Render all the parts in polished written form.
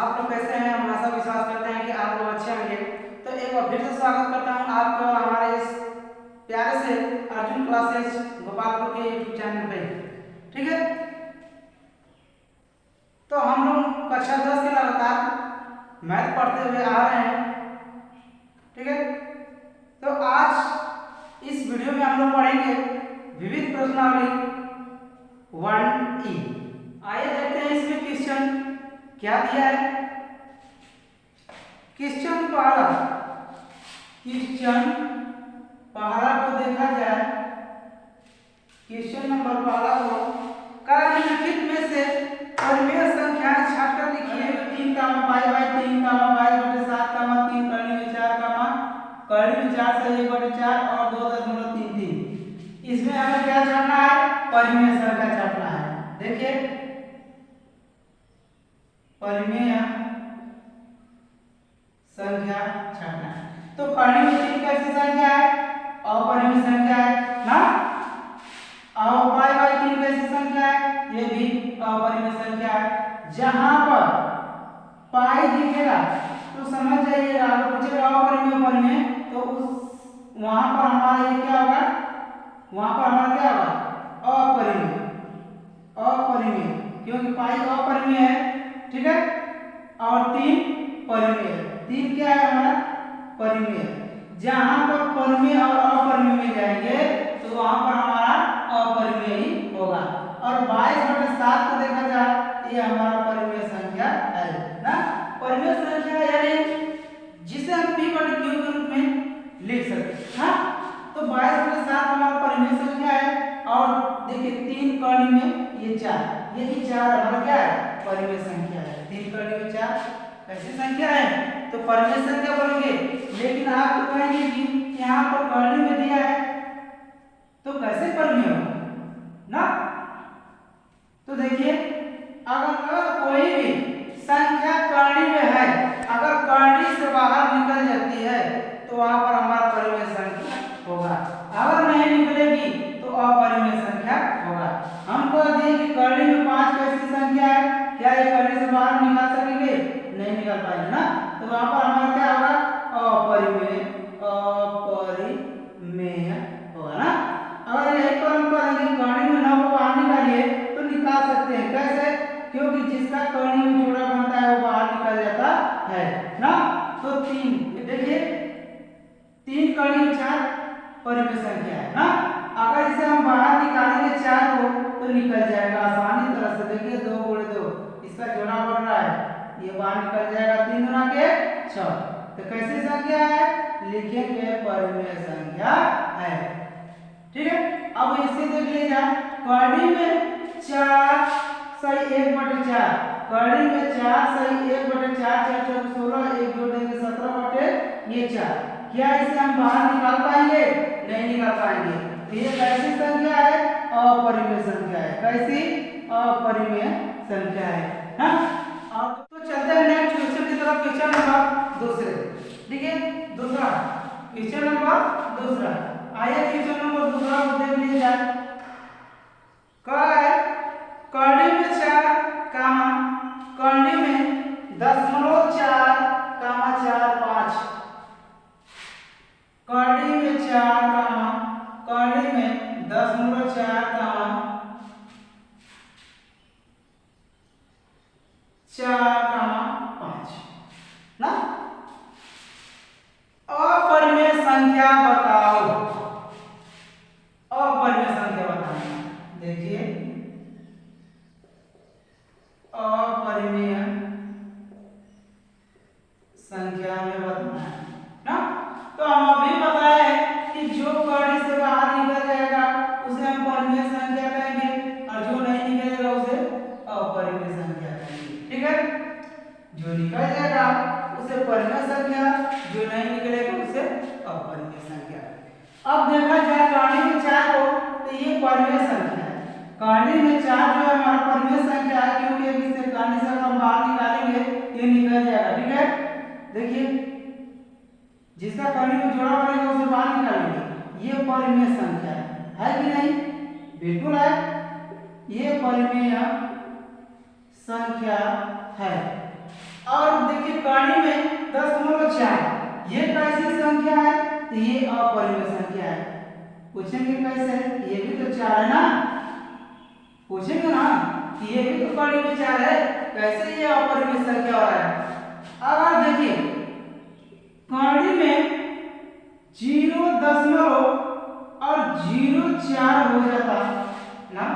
आप लोग कैसे हैं? हम आशा विश्वास करते हैं कि आप लोग अच्छे होंगे। तो एक बार फिर से स्वागत करता हूं आपका हमारे इस प्यारे से अर्जुन क्लासेस गोपालपुर के यूट्यूब चैनल पे। ठीक है, तो हम लोग कक्षा 10 के लगातार मैथ पढ़ते हुए आ रहे हैं। ठीक है, तो आज इस वीडियो में हम लोग पढ़ेंगे विविध प्रश्नावली 1E। आइए देखते हैं इसमें क्वेश्चन क्या दिया है। क्वेश्चन पहला को देखा जाए। क्वेश्चन नंबर पहला को निम्नलिखित में से परिमेय संख्याएं छाटकर लिखिए। 3 पाई बाई 3 बाई बटे 7 3 कड़ी में 4 कड़ी में 4 से 1/4 और 2.33। इसमें हमें क्या छाटना है? परिमेय संख्या छाटना है। देखिए, परिमेय संख्या छाटना है। तो कड़ी में 3 कैसी संख्या है? अपरिमेय संख्या है ना। और पाई बाई 3 कैसी संख्या है? ये भी अपरिमेय संख्या है। जहां पर पाई दिखेगा तो समझ जाइएगा, अगर पूछेगा अपरिमेय परिमेय तो उस वहां पर हमारा ये क्या होगा? वहां पर हमारा क्या होगा? अपरिमेय, क्योंकि पाई अपरिमेय है। ठीक है, और 3 परिमेय। 3 क्या है हमारा? परिमेय। जहां पर परिमेय और अपरिमेय में जाएंगे तो वहां पर हमारा अपरिमेय ही होगा। और 22/7 को देखा जाए, ये हमारा परिमेय संख्या है ना। परिमेय संख्या यानी जिसे हम p/q के रूप में लिख सकते हैं। तो 22/7 हमारा परिमेय संख्या है। और देखिए 3 कड़ी में ये 4, ये 4 हमारा क्या है? परिमेय संख्या है। 3 कड़ी में 4 कैसी संख्या है? तो परिमेय संख्या बोलेंगे। लेकिन आप तो कहेंगे कि यहाँ पर कड़ी में दिया है तो कैसे परिमेय होगा ना। तो देखिए, अगर कोई भी संख्या कड़ी में है, अगर कड़ी से बाहर निकल जाती है तो वहां पर हमारा परिमेय संख्या होगा। अगर नहीं निकलेगी तो अपरिमेय संख्या होगा। हमको दिए कि कड़ी में 5 कैसी संख्या है, क्या ये कड़ी से बाहर निकाल सकेंगे? नहीं निकाल पाएंगे ना। तो वहां पर हमारा क्या होगा? अपरिमेय होगा ना। अगर यही पर हम कहेंगे कड़ी में 9 को बाहर निकालिए तो निकाल सकते हैं। कैसे? क्योंकि जिसका कड़ी में जोड़ा बनता है वो बाहर निकल जाता है ना। तो 3 देखिए, 3 कड़ी में 4 परिमेय संख्या है ना। अगर इसे हम बाहर निकालेंगे 4 को तो निकल जाएगा आसानी तरह से। देखिए 2 × 2 इसका जोड़ा बन रहा है, ये बाहर निकल जाएगा। 3 × 2 = 6। तो कैसी संख्या है? लिखेंगे परिमेय संख्या है। ठीक है, अब इसे देख लीजिए। कड़ी में 4 सही 1/4, कड़ी में 4 सही 1/4, 4 × 4 = 16, 1 जोड़ेंगे 17/4। क्या इसे हम बाहर निकाल पाएंगे? नहीं निकाल पाएंगे। तो ये कैसी संख्या है? अपरिमेय संख्या है। कैसी? अपरिमेय संख्या है ना। अब तो चलते हैं नेक्स्ट क्वेश्चन की तरफ। क्वेश्चन नंबर दूसरे। ठीक है, दूसरा क्वेश्चन नंबर दूसरा। आइए क्वेश्चन नंबर दूसरा को देख लीजिए जाए। क्या है? कड़ी में 4 कड़ी में 0.4 4 5। कड़ी में 4 कड़ी में 0.4 4 5 ना। अपरिमेय संख्या बताओ। अपरिमेय संख्या बताना। देखिए, अपरिमेय संख्या में बताना है ना। तो हम अभी बताए कि जो कड़ी से बाहर निकल जाएगा उसे हम परिमेय संख्या कहेंगे, और जो नहीं निकलेगा उसे अपरिमेय संख्या कहेंगे। ठीक है, जो निकल जाएगा उसे परिमेय संख्या, जो नहीं निकलेगा उसे अपरिमेय संख्या। अब देखा जाए कड़ी में 4 को, तो ये परिमेय संख्या है। कड़ी में 4 जो है हमारा परिमेय संख्या है, क्योंकि इससे कड़ी से हम बाहर निकालेंगे ये निकल जाएगा। ठीक है, देखिए जिसका कड़ी में जोड़ा बनेगा उसे बाहर निकालेंगे, ये परिमेय संख्या है कि नहीं? बिल्कुल है, ये परिमेय संख्या है। और देखिए कर्ण में 10.4 ये कैसी संख्या है? तो ये अपरिमेय संख्या है। पूछेंगे कैसे? ये भी तो 4 है ना, पूछेंगे ना कि ये भी तो कर्ण में 4 है, कैसे ये अपरिमेय संख्या हो रहा है? अब आप देखिए कर्ण में 0 और 0.4 हो जाता ना,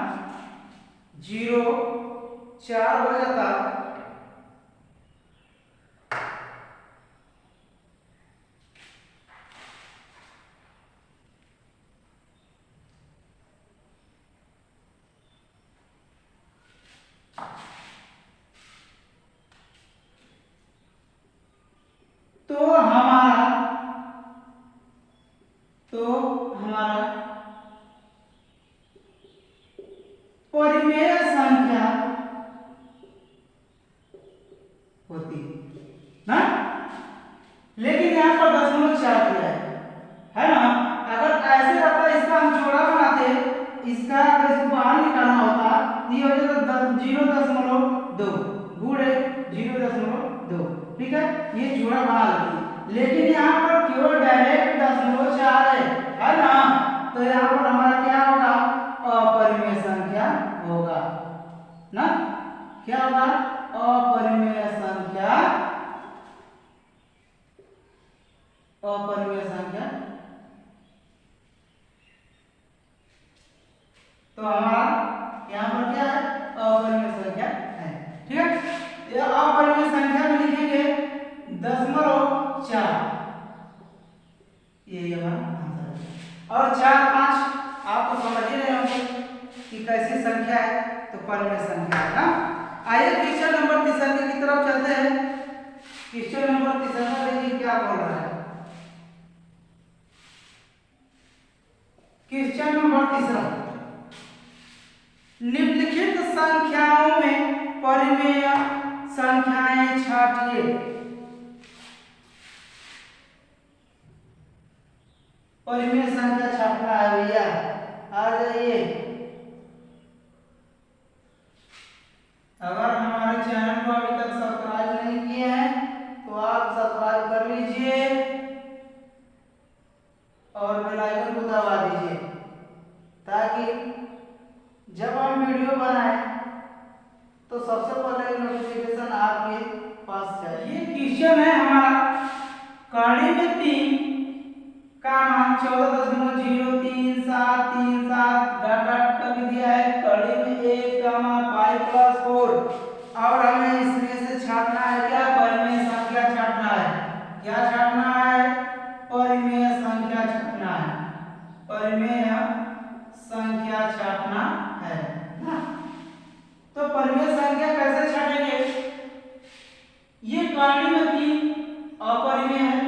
0.4 हो जाता, तो हमारा परिमेय संख्या होती ना, लेकिन यहाँ पर 0.4 दिया है ना। अगर ऐसे रहता इसका हम जोड़ा बनाते, इसका अगर इसको बाहर निकालना होता तो ये हो जाता 0.2 गुणे 0.2, ठीक है, ये जोड़ा बना लेते। लेकिन यहाँ पर केवल डायरेक्ट 0.4 है ना, तो यहाँ पर हमारा क्या होगा? अपरिमेय संख्या होगा ना, क्या होगा? अपरिमेय संख्या, अपरिमेय संख्या। तो हमारा यहाँ पर क्या है? अपरिमेय संख्या है, ठीक है। ये अपरिमेय संख्या में लिखेंगे 0.4, ये हमारा आंसर है। और 4, 5 आपको समझ ही रहे होंगे कि कैसी संख्या है, तो परिमेय संख्या है ना। आइए क्वेश्चन नंबर 3 की तरफ चलते हैं। क्वेश्चन नंबर 3 देखिए क्या बोल रहा है। क्वेश्चन नंबर 3, निम्नलिखित संख्याओं में परिमेय संख्याएं छांटिए। परिमेय संख्या छापना है भैया, आ जाइए। अगर हमारे चैनल को अभी तक सब्सक्राइब नहीं किए हैं तो आप सब्सक्राइब कर लीजिए और बेल आइकन को दबा दीजिए, ताकि जब हम वीडियो बनाएं तो सबसे पहले नोटिफिकेशन आपके पास जाए। ये क्वेश्चन है हमारा कर्ण में 3 का मान 14.03737 डॉट कर दिया है। कर्ण में 1 का मान 5+4 और हमें इसमें से छांटना है क्या? परिमेय संख्या छांटना है। क्या छांटना है? परिमेय संख्या छांटना है, परिमेय संख्या छांटना है ना। तो परिमेय संख्या कैसे छांटेंगे? ये कर्ण में 3 अपरिमेय है,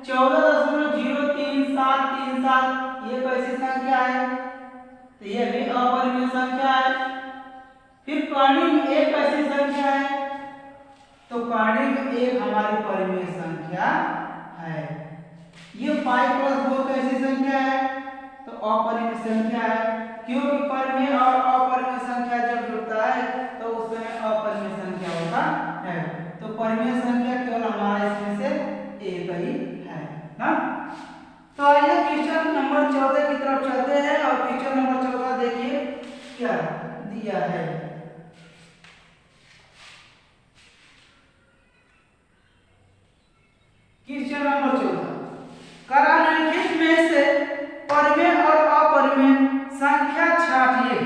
14.03737 ये कैसी संख्या है? तो ये भी अपरिमेय संख्या है। फिर कर्ण में 1 कैसी संख्या है? तो कर्ण में 1 हमारी परिमेय संख्या है। ये 5+4 कैसी संख्या है? तो अपरिमेय संख्या है, क्योंकि परिमेय और अपरिमेय संख्या जब जुड़ता है तो उस समय अपरिमेय संख्या होता है। तो परिमेय संख्या केवल हमारे इसमें से एक ही है ना। तो आइए क्वेश्चन नंबर 14 की तरफ चलते हैं और क्वेश्चन नंबर 14 देखिए क्या दिया है। क्वेश्चन नंबर 14, निम्नलिखित में से परिमेय और अपरिमेय संख्या छांटिए।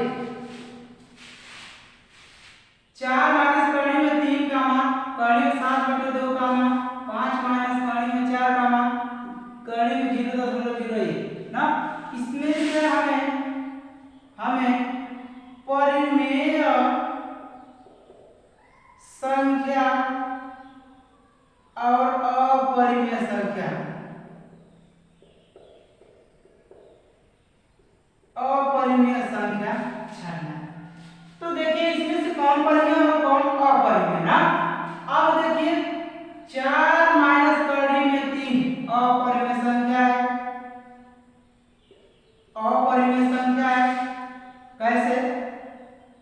4 माइनस कर्ण में 3 का मान, कर्ण में 7/2 का मान, 5 माइनस कर्ण में 4 का मान, कर्ण में 0.01 ना। इसमें से हमें परिमेय संख्या और अपरिमेय संख्या, अपरिमेय संख्या छानना है। तो देखिए इसमें से कौन परिमेय और कौन अपरिमेय ना। अब देखिए 4 माइनस कर्ण में 3 अपरिमेय संख्या है, अपरिमेय संख्या है। कैसे?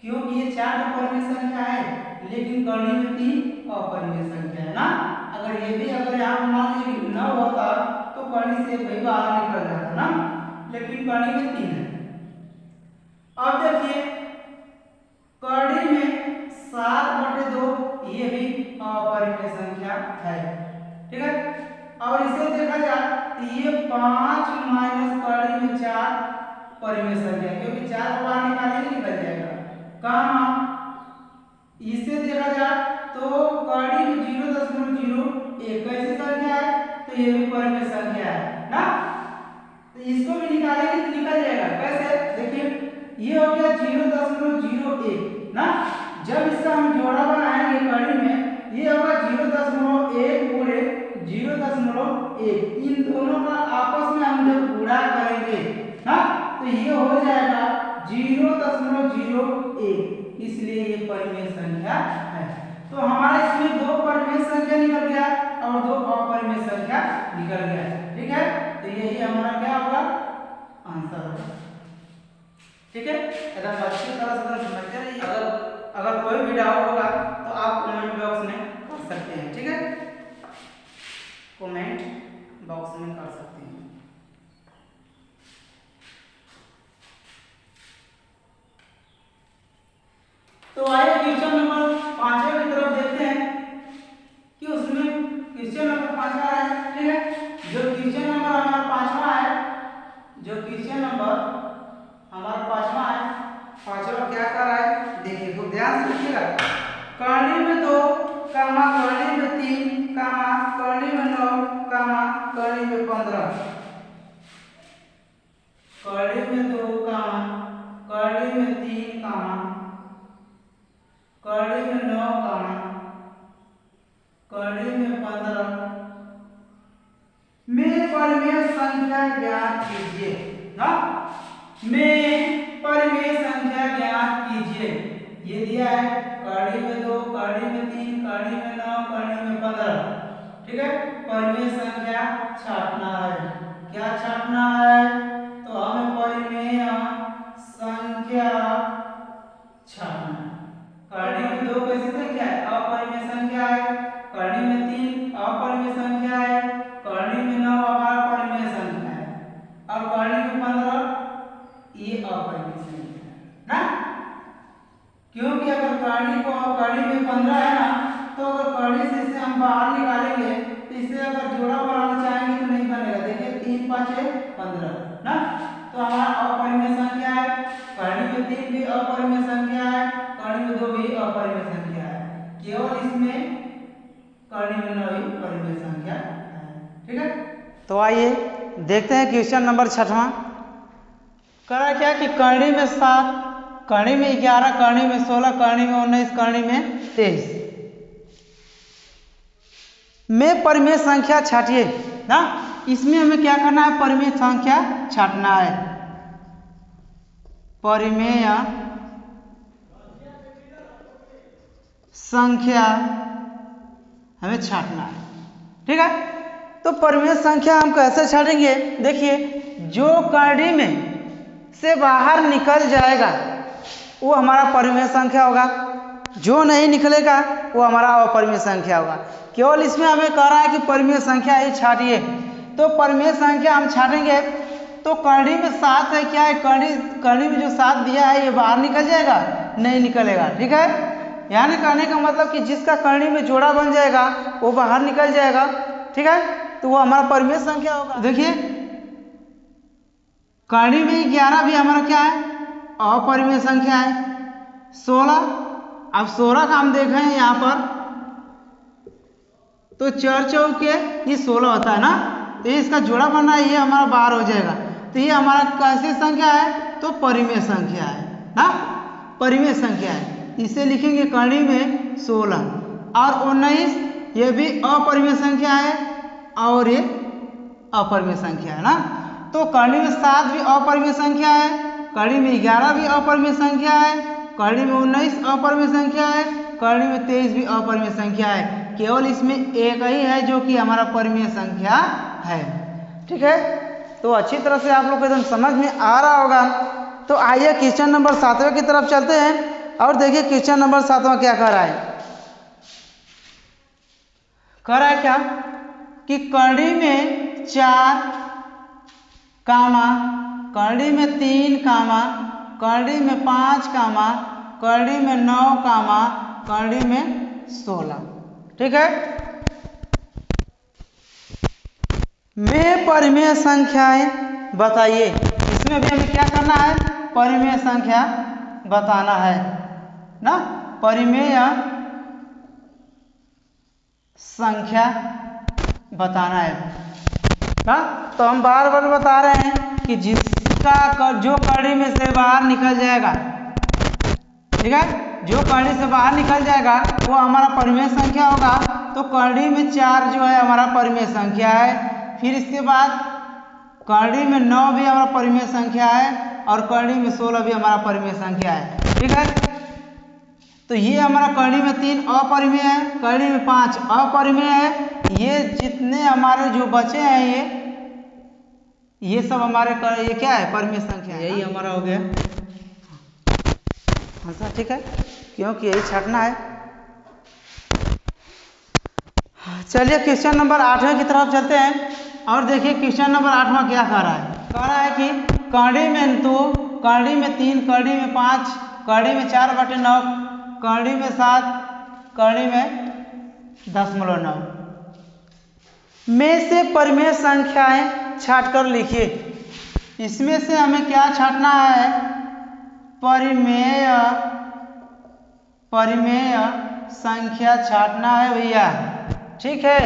क्योंकि ये 4 परिमेय संख्या है लेकिन कर्ण में 3 अपरिमेय संख्या है है। ठीक है, और इसे देखा जाए तो ये 5 माइनस कड़ी में 4 परिमेय संख्या, क्योंकि 4 को बाहर निकालेंगे निकल जाएगा। काम इसे देखा जाए तो कड़ी में 0.01 कैसी संख्या है, तो ये भी परिमेय संख्या है ना, तो इसको भी निकालेंगे तो निकल जाएगा। कैसे, देखिए ये हो गया 0.01 ना, जब इसका हम जोड़ा बनाएंगे कड़ी में ये होगा 0.1 गुणे 0.1, इन दोनों का आपस में हम जब गुणा करेंगे ना तो ये हो जाएगा 0.01, इसलिए ये परिमेय संख्या है। तो हमारे इसमें 2 परिमेय संख्या निकल गया और 2 अपरिमेय संख्या निकल गया। ठीक है, तो यही हमारा क्या होगा, आंसर होगा। ठीक है, एकदम अच्छी तरह से समझते रहिए। अगर कोई भी डाउट होगा तो आप कमेंट बॉक्स में कर सकते हैं। ठीक है, कमेंट बॉक्स में कर सकते हैं। तो आइए क्वेश्चन नंबर 5 की तरफ देखते हैं कि उसमें क्वेश्चन नंबर 5 है। ठीक है, जो क्वेश्चन नंबर हमारा 5वां है, जो क्वेश्चन नंबर हमारा 5वां है, 5वां क्या कर रहा है देखिए, तो ध्यान से देखिएगा। कड़ी में 2, कड़ी में 3, कड़ी में 9, कड़ी में 15, कड़ी में 2, कड़ी में 3, कड़ी में 9, कड़ी में 15 में परिमेय संख्या ज्ञात कीजिए ना, में परिमेय संख्या ज्ञात कीजिए। ये दिया है कड़ी में 2, कड़ी में 3, कड़ी में 9, कड़ी में 15। ठीक है, परिमेय संख्या छापना है। क्या छापना है, तो हमें परिमेय संख्या छापना है। कड़ी में 2 कैसी संख्या है, अपरिमेय संख्या है। कड़ी में 3 अपरिमेय संख्या है। कड़ी में 9 हमारा परिमेय संख्या है। और कड़ी में 15 ये अपरिमेय संख्या है ना, क्योंकि अगर कड़ी में 15 है ना, तो अगर कड़ी से इसे हम बाहर निकालेंगे तो इसे अगर जोड़ा बनाना चाहेंगे तो नहीं बनेगा। देखिए 3 5 15 ना, तो हमारा अपरिमेय संख्या है। कड़ी में 3 भी अपरिमेय संख्या है, कड़ी में 2 भी अपरिमेय संख्या है, केवल इसमें कड़ी में 9 ही परिमेय संख्या है। ठीक है, तो आइए देखते हैं क्वेश्चन नंबर 6वां। करा क्या कि कड़ी में 7, कड़ी में 11, कड़ी में 16, कड़ी में 19, कड़ी में 23 में परिमेय संख्या छाटिए ना। इसमें हमें क्या करना है, परिमेय संख्या छाटना है। परिमेय संख्या हमें छाटना है। ठीक है, तो परिमेय संख्या हम कैसे छाटेंगे, देखिए जो कड़ी में से बाहर निकल जाएगा वो हमारा परिमेय संख्या होगा, जो नहीं निकलेगा वो हमारा अपरिमेय संख्या होगा। केवल इसमें हमें कह रहा है कि परिमेय संख्या ही छाटिए, तो परिमेय संख्या हम छाटेंगे। तो कड़ी में 7 है, क्या है, कड़ी में जो 7 दिया है ये बाहर निकल जाएगा, नहीं निकलेगा। ठीक है, यानी कहने का मतलब कि जिसका कड़ी में जोड़ा बन जाएगा वो बाहर निकल जाएगा। ठीक है, तो वो हमारा परिमेय संख्या होगा। देखिए कड़ी में 11 भी हमारा क्या है, अपरिमेय संख्या है। 16, अब 16 का हम देखें यहाँ पर तो 4 चौके ये 16 होता है ना, तो ये इसका जोड़ा बनना है, ये हमारा बाहर हो जाएगा। तो ये हमारा कैसी संख्या है, तो परिमेय संख्या है ना, परिमेय संख्या है। इसे लिखेंगे कड़ी में 16 और 19 ये भी अपरिमेय संख्या है और ये अपरिमेय संख्या है ना। तो कड़ी में 7 भी अपरिमेय संख्या है, कड़ी में 11 भी अपरिमेय संख्या है, कड़ी में 19 अपरिमेय संख्या है, कड़ी में 23 भी अपरिमेय संख्या है। केवल इसमें एक ही है जो कि हमारा परिमेय संख्या है। ठीक है, तो अच्छी तरह से आप लोग को एकदम समझ में आ रहा होगा। तो आइए क्वेश्चन नंबर 7वें की तरफ चलते हैं और देखिए क्वेश्चन नंबर 7वां क्या कह रहा है। कह रहा है क्या कि कड़ी में 4 कामा, कड़ी में 3 कामा, कड़ी में 5 कामा, कड़ी में 9 कामा, कड़ी में 16। ठीक है, में परिमेय संख्याएं बताइए। इसमें भी हमें क्या करना है, परिमेय संख्या बताना है ना, परिमेय संख्या बताना है ना। तो हम बार बार बता रहे हैं कि जिसका जो कड़ी में से बाहर निकल जाएगा, ठीक है, जो कड़ी से बाहर निकल जाएगा वो हमारा परिमेय संख्या होगा। तो कड़ी में 4 जो है हमारा परिमेय संख्या है। फिर इसके बाद कड़ी में 9 भी हमारा परिमेय संख्या है और कड़ी में 16 भी हमारा परिमेय संख्या है, ठीक है। तो ये हमारा कड़ी में 3 अपरिमेय है, कड़ी में 5 अपरिमेय है। ये जितने हमारे जो बचे हैं ये सब हमारे ये क्या है, परिमेय संख्या है। यही हमारा हो गया आंसर, ठीक है, क्योंकि यही छाटना है। चलिए क्वेश्चन नंबर 8वें की तरफ चलते हैं और देखिए क्वेश्चन नंबर 8वां क्या कह रहा है। कह रहा है कि कड़ी में 2, कड़ी में 3, कड़ी में 5, कड़ी में 4/9, कड़ी में 7, कड़ी में 10.9 में से परिमेय संख्याएं छाट कर लिखिए। इसमें से हमें क्या छाटना है, परिमेय संख्या छाटना है भैया, ठीक है।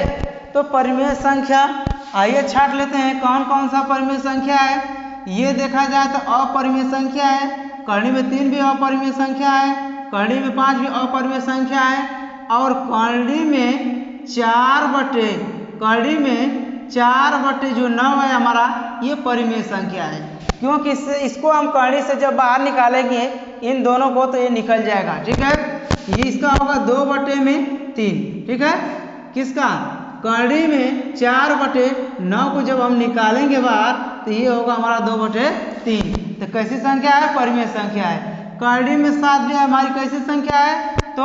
तो परिमेय संख्या आइए छाट लेते हैं। कौन कौन सा परिमेय संख्या है, ये देखा जाए तो अपरिमेय संख्या है, कड़ी में 3 भी अपरिमेय संख्या है, कड़ी में 5 भी अपरिमेय संख्या है और कड़ी में 4/9 है हमारा, ये परिमेय संख्या है। क्योंकि इसको हम कड़ी से जब बाहर निकालेंगे इन दोनों को तो ये निकल जाएगा, ठीक है। ये इसका होगा 2/3, ठीक है। किसका, कड़ी में 4/9 को जब हम निकालेंगे बाहर तो ये होगा हमारा 2/3। तो कैसी संख्या है, परिमेय संख्या है। कड़ी में 7 भी हमारी कैसी संख्या है, तो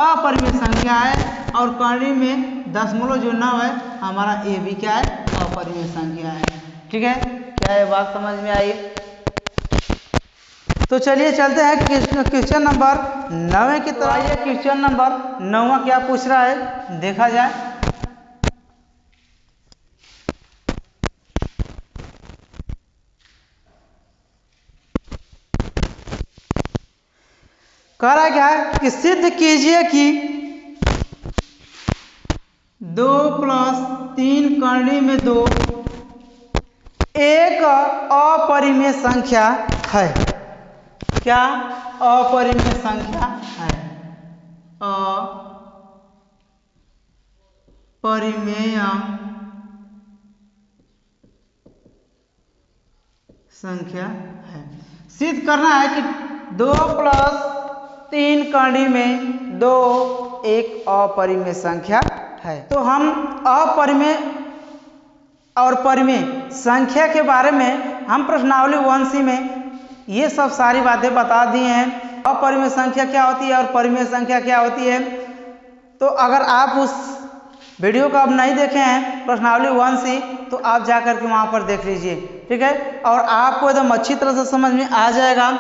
अपरिमेय संख्या है। और कड़ी में 10.9 है हमारा, ये भी क्या है, अपरिमेय संख्या है, ठीक है। क्या ये बात समझ में आई। तो चलिए चलते हैं क्वेश्चन नंबर 9 की तरफ। आइए क्वेश्चन नंबर 9 क्या पूछ रहा है देखा जाए। कह रहा है क्या है कि सिद्ध कीजिए कि 2 + 3 कड़ी में 2 एक अपरिमेय संख्या है। क्या, अपरिमेय संख्या है, अपरिमेय संख्या है। सिद्ध करना है कि 2 + 3 कड़ी में 2 एक अपरिमेय संख्या है। तो हम अपरिमेय और परिमेय संख्या के बारे में हम प्रश्नावली 1C में ये सब सारी बातें बता दी हैं। अपरिमेय संख्या क्या होती है और परिमेय संख्या क्या होती है। तो अगर आप उस वीडियो को अब नहीं देखे हैं प्रश्नावली 1C तो आप जाकर के वहाँ पर देख लीजिए, ठीक है। और आपको एकदम अच्छी तरह से समझ में आ जाएगा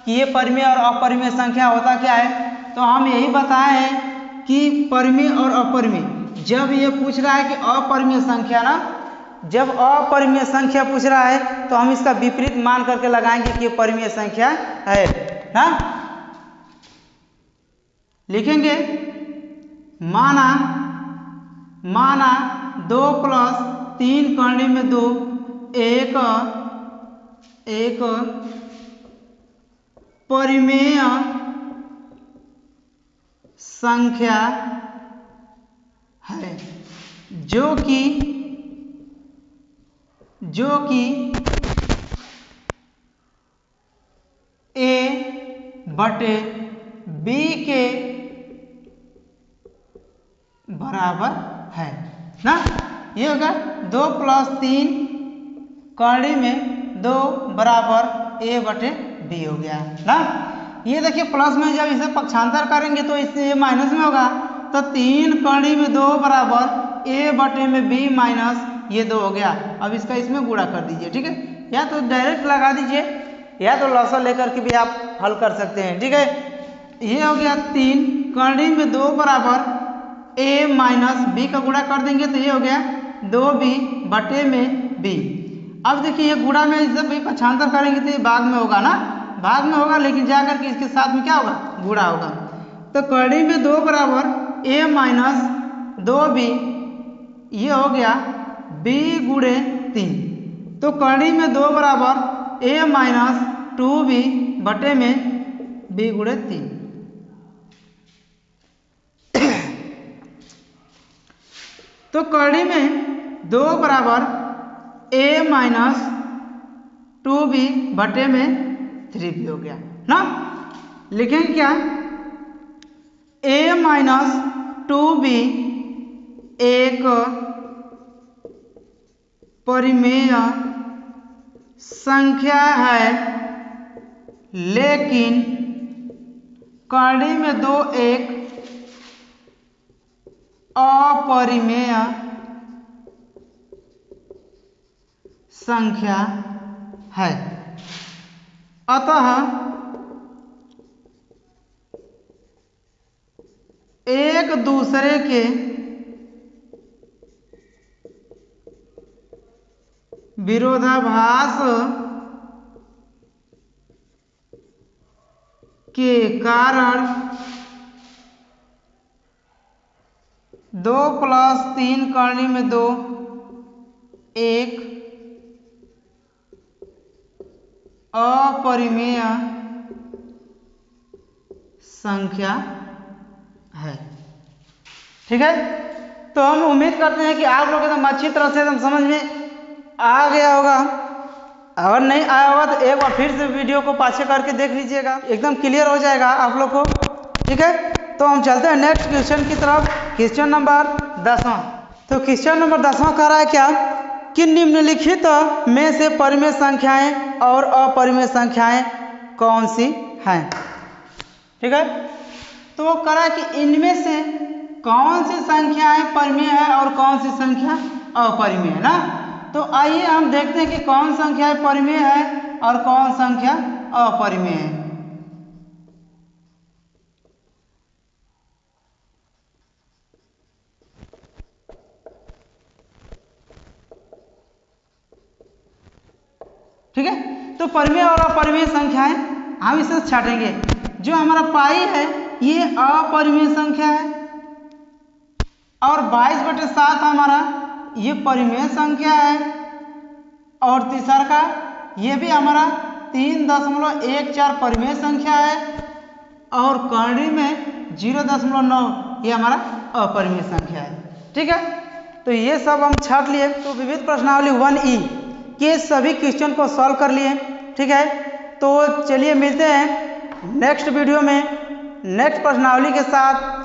कि ये परिमेय और अपरिमेय संख्या होता क्या है। तो हम यही बताए हैं कि परिमेय और अपरिमेय, जब ये पूछ रहा है कि अपरिमेय संख्या ना, जब अपरिमेय संख्या पूछ रहा है तो हम इसका विपरीत मान करके लगाएंगे कि ये परिमेय संख्या है ना। लिखेंगे माना 2 + 3 कड़ी में 2 एक परिमेय संख्या है जो कि A/B के बराबर है ना। ये होगा 2 + 3 कड़ी में 2 बराबर A/B हो गया ना। ये देखिए प्लस में जब इसे पक्षांतर करेंगे तो इससे ये माइनस में होगा। तो 3 कड़ी में 2 बराबर A/B माइनस ये 2 हो गया। अब इसका इसमें गुणा कर दीजिए, ठीक है। या तो डायरेक्ट लगा दीजिए या तो लॉसर लेकर के भी आप हल कर सकते हैं, ठीक है। ये हो गया 3 कड़ी में 2 बराबर A - B का गुणा कर देंगे तो ये हो गया 2B बटे में बी। अब देखिए ये गुणा में जब भी पक्षांतर करेंगे तो ये भाग में होगा ना, भाग में होगा, लेकिन जाकर के इसके साथ में क्या होगा, गुणा होगा। तो करनी में 2 बराबर ए माइनस 2b, ये हो गया b गुणे 3। तो करनी में 2 बराबर a माइनस 2b बटे में b गुणे 3। तो करनी में 2 बराबर a माइनस 2b बटे में 3b हो गया ना। लिखेंगे क्या, a माइनस 2b एक परिमेय संख्या है, लेकिन करनी में 2 एक अपरिमेय संख्या है। अतः एक दूसरे के विरोधाभास के कारण 2 + 3 करनी में 2 एक अपरिमेय संख्या है। ठीक है, तो हम उम्मीद करते हैं कि आप लोग एकदम अच्छी तरह से एकदम समझ में आ गया होगा। अगर नहीं आया होगा तो एक बार फिर से वीडियो को पाछे करके देख लीजिएगा, एकदम क्लियर हो जाएगा आप लोग को। ठीक है, तो हम चलते हैं नेक्स्ट क्वेश्चन की तरफ। क्वेश्चन नंबर 10वां। तो क्वेश्चन नंबर 10वां कह रहा है क्या कि निम्नलिखित में से परिमेय संख्याएं और अपरिमेय संख्याएं कौन सी हैं। ठीक है, तो वो कह रहा है कि इनमें से कौन सी संख्याएं परिमेय है और कौन सी संख्या अपरिमेय है ना। तो आइए हम देखते हैं कि कौन संख्या परिमेय है और कौन संख्या अपरिमेय है। ठीक है, तो परिमेय और अपरिमेय संख्याएं हम इसे छाटेंगे। जो हमारा पाई है ये अपरिमेय संख्या है और 22/7 हमारा ये परिमेय संख्या है, और तीसरा का ये भी हमारा 3.14 परिमेय संख्या है, और करनी में 0.9 ये हमारा अपरिमेय संख्या है। ठीक है, तो ये सब हम छाट लिए। तो विविध प्रश्नावली 1E के सभी क्वेश्चन को सॉल्व कर लिए। ठीक है, तो चलिए मिलते हैं नेक्स्ट वीडियो में नेक्स्ट प्रश्नावली के साथ।